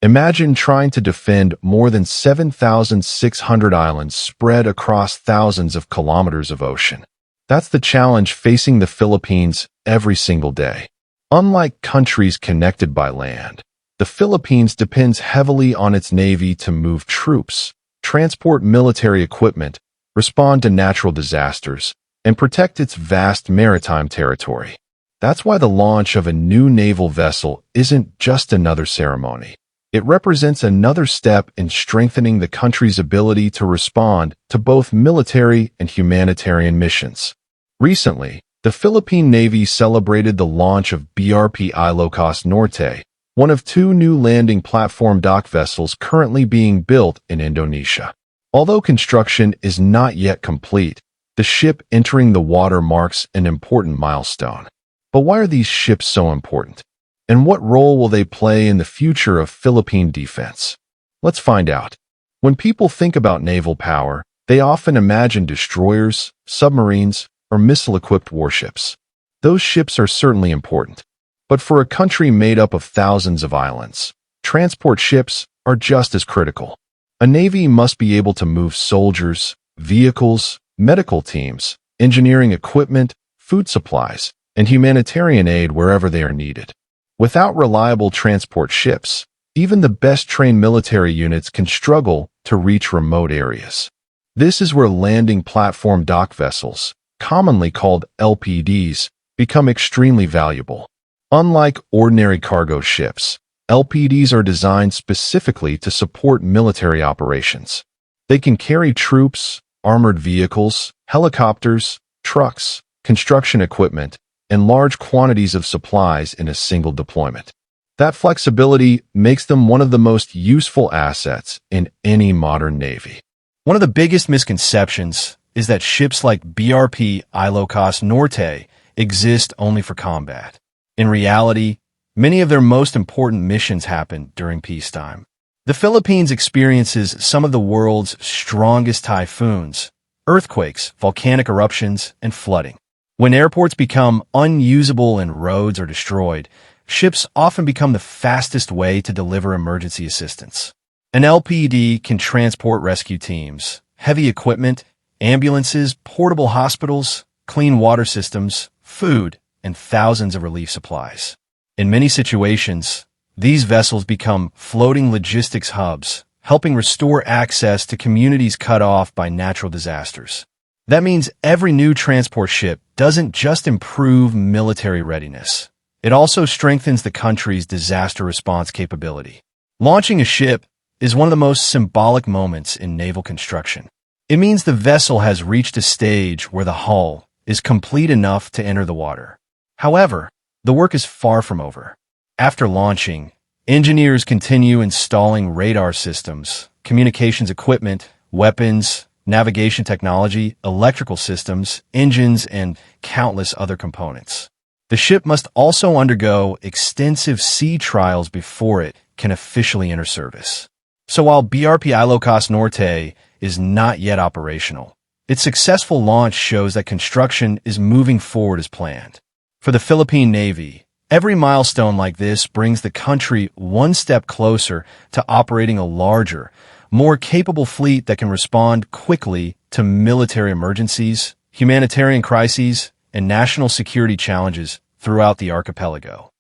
Imagine trying to defend more than 7,600 islands spread across thousands of kilometers of ocean. That's the challenge facing the Philippines every single day. Unlike countries connected by land, the Philippines depends heavily on its navy to move troops, transport military equipment, respond to natural disasters, and protect its vast maritime territory. That's why the launch of a new naval vessel isn't just another ceremony. It represents another step in strengthening the country's ability to respond to both military and humanitarian missions. Recently, the Philippine Navy celebrated the launch of BRP Ilocos Norte, one of two new landing platform dock vessels currently being built in Indonesia. Although construction is not yet complete, the ship entering the water marks an important milestone. But why are these ships so important? And what role will they play in the future of Philippine defense? Let's find out. When people think about naval power, they often imagine destroyers, submarines, or missile-equipped warships. Those ships are certainly important. But for a country made up of thousands of islands, transport ships are just as critical. A navy must be able to move soldiers, vehicles, medical teams, engineering equipment, food supplies, and humanitarian aid wherever they are needed. Without reliable transport ships, even the best-trained military units can struggle to reach remote areas. This is where landing platform dock vessels, commonly called LPDs, become extremely valuable. Unlike ordinary cargo ships, LPDs are designed specifically to support military operations. They can carry troops, armored vehicles, helicopters, trucks, construction equipment, and large quantities of supplies in a single deployment. That flexibility makes them one of the most useful assets in any modern navy. One of the biggest misconceptions is that ships like BRP Ilocos Norte exist only for combat. In reality, many of their most important missions happen during peacetime. The Philippines experiences some of the world's strongest typhoons, earthquakes, volcanic eruptions, and flooding. When airports become unusable and roads are destroyed, ships often become the fastest way to deliver emergency assistance. An LPD can transport rescue teams, heavy equipment, ambulances, portable hospitals, clean water systems, food, and thousands of relief supplies. In many situations, these vessels become floating logistics hubs, helping restore access to communities cut off by natural disasters. That means every new transport ship doesn't just improve military readiness. It also strengthens the country's disaster response capability. Launching a ship is one of the most symbolic moments in naval construction. It means the vessel has reached a stage where the hull is complete enough to enter the water. However, the work is far from over. After launching, engineers continue installing radar systems, communications equipment, weapons, navigation technology, electrical systems, engines, and countless other components. The ship must also undergo extensive sea trials before it can officially enter service. So while BRP Ilocos Norte is not yet operational, its successful launch shows that construction is moving forward as planned. For the Philippine Navy, every milestone like this brings the country one step closer to operating a larger, more capable fleet that can respond quickly to military emergencies, humanitarian crises, and national security challenges throughout the archipelago.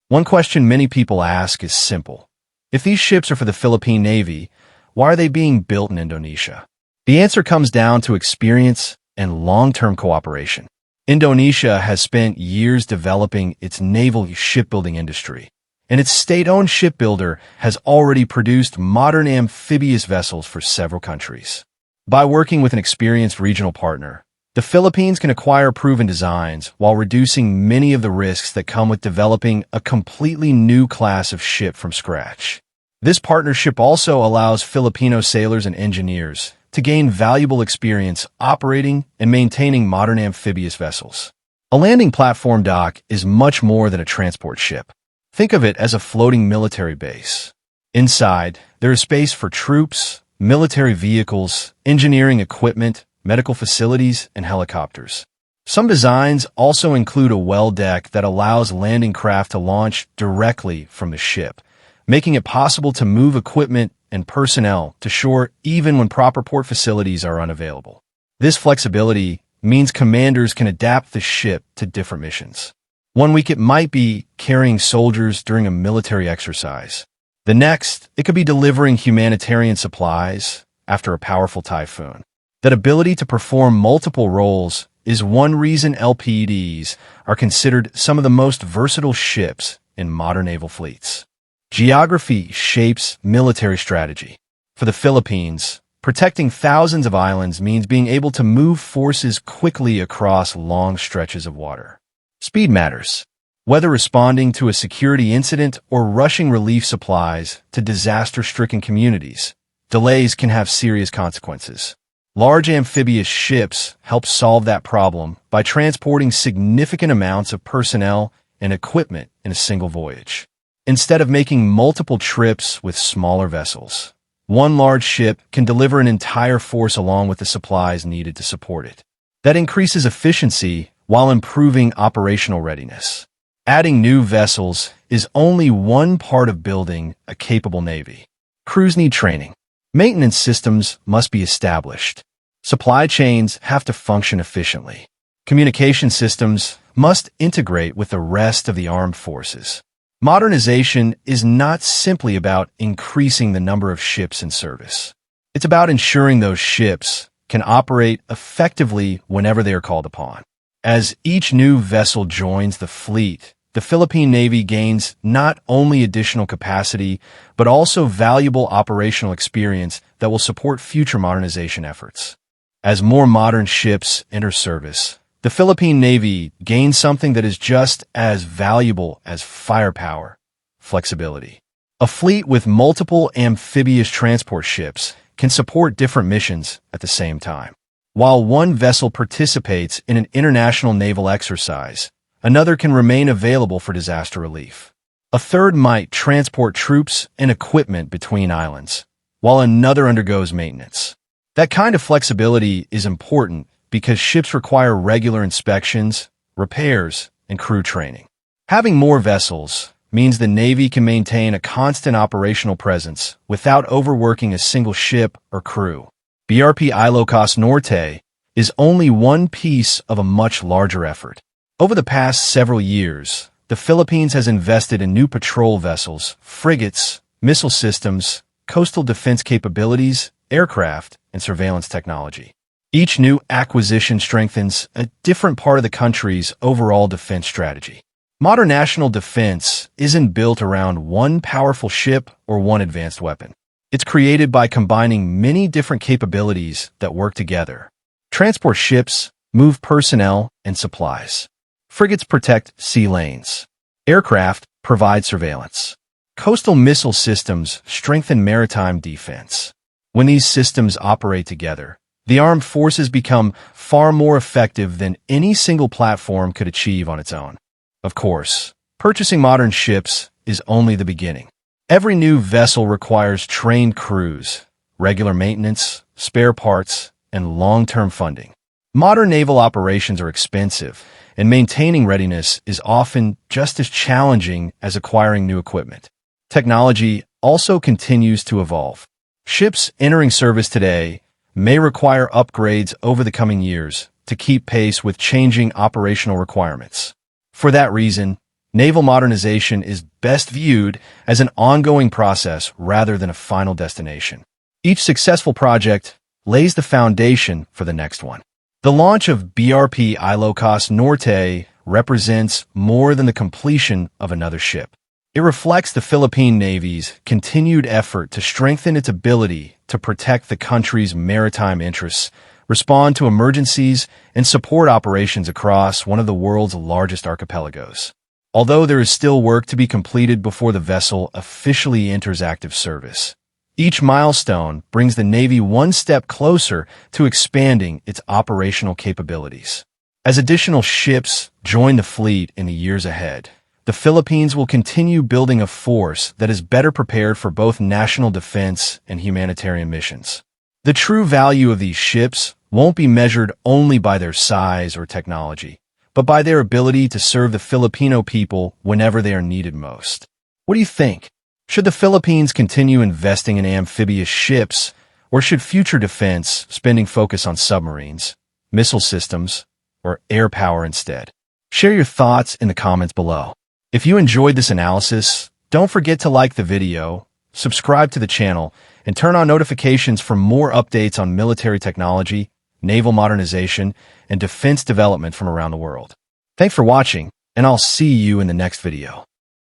One question many people ask is simple. If these ships are for the Philippine Navy, why are they being built in Indonesia? The answer comes down to experience and long-term cooperation. Indonesia has spent years developing its naval shipbuilding industry, and its state-owned shipbuilder has already produced modern amphibious vessels for several countries. By working with an experienced regional partner, the Philippines can acquire proven designs while reducing many of the risks that come with developing a completely new class of ship from scratch. This partnership also allows Filipino sailors and engineers to gain valuable experience operating and maintaining modern amphibious vessels. A landing platform dock is much more than a transport ship. Think of it as a floating military base. Inside, there is space for troops, military vehicles, engineering equipment, medical facilities, and helicopters. Some designs also include a well deck that allows landing craft to launch directly from the ship, making it possible to move equipment and personnel to shore even when proper port facilities are unavailable. This flexibility means commanders can adapt the ship to different missions. One week it might be carrying soldiers during a military exercise. The next, it could be delivering humanitarian supplies after a powerful typhoon. That ability to perform multiple roles is one reason LPDs are considered some of the most versatile ships in modern naval fleets. Geography shapes military strategy. For the Philippines, protecting thousands of islands means being able to move forces quickly across long stretches of water. Speed matters. Whether responding to a security incident or rushing relief supplies to disaster-stricken communities, delays can have serious consequences. Large amphibious ships help solve that problem by transporting significant amounts of personnel and equipment in a single voyage. Instead of making multiple trips with smaller vessels, one large ship can deliver an entire force along with the supplies needed to support it. That increases efficiency while improving operational readiness. Adding new vessels is only one part of building a capable Navy. Crews need training. Maintenance systems must be established. Supply chains have to function efficiently. Communication systems must integrate with the rest of the armed forces. Modernization is not simply about increasing the number of ships in service. It's about ensuring those ships can operate effectively whenever they are called upon. As each new vessel joins the fleet, the Philippine Navy gains not only additional capacity, but also valuable operational experience that will support future modernization efforts. As more modern ships enter service, the Philippine Navy gains something that is just as valuable as firepower: flexibility. A fleet with multiple amphibious transport ships can support different missions at the same time. While one vessel participates in an international naval exercise, another can remain available for disaster relief. A third might transport troops and equipment between islands, while another undergoes maintenance. That kind of flexibility is important because ships require regular inspections, repairs, and crew training. Having more vessels means the Navy can maintain a constant operational presence without overworking a single ship or crew. BRP Ilocos Norte is only one piece of a much larger effort. Over the past several years, the Philippines has invested in new patrol vessels, frigates, missile systems, coastal defense capabilities, aircraft, and surveillance technology. Each new acquisition strengthens a different part of the country's overall defense strategy. Modern national defense isn't built around one powerful ship or one advanced weapon. It's created by combining many different capabilities that work together. Transport ships move personnel and supplies. Frigates protect sea lanes. Aircraft provide surveillance. Coastal missile systems strengthen maritime defense. When these systems operate together, the armed forces become far more effective than any single platform could achieve on its own. Of course, purchasing modern ships is only the beginning. Every new vessel requires trained crews, regular maintenance, spare parts, and long-term funding. Modern naval operations are expensive, and maintaining readiness is often just as challenging as acquiring new equipment. Technology also continues to evolve. Ships entering service today may require upgrades over the coming years to keep pace with changing operational requirements. For that reason, naval modernization is best viewed as an ongoing process rather than a final destination. Each successful project lays the foundation for the next one. The launch of BRP Ilocos Norte represents more than the completion of another ship. It reflects the Philippine Navy's continued effort to strengthen its ability to protect the country's maritime interests, respond to emergencies, and support operations across one of the world's largest archipelagos. Although there is still work to be completed before the vessel officially enters active service, each milestone brings the Navy one step closer to expanding its operational capabilities. As additional ships join the fleet in the years ahead, the Philippines will continue building a force that is better prepared for both national defense and humanitarian missions. The true value of these ships won't be measured only by their size or technology, but by their ability to serve the Filipino people whenever they are needed most. What do you think? Should the Philippines continue investing in amphibious ships, or should future defense spending focus on submarines, missile systems, or air power instead? Share your thoughts in the comments below. If you enjoyed this analysis, don't forget to like the video, subscribe to the channel, and turn on notifications for more updates on military technology, naval modernization, and defense development from around the world. Thanks for watching, and I'll see you in the next video.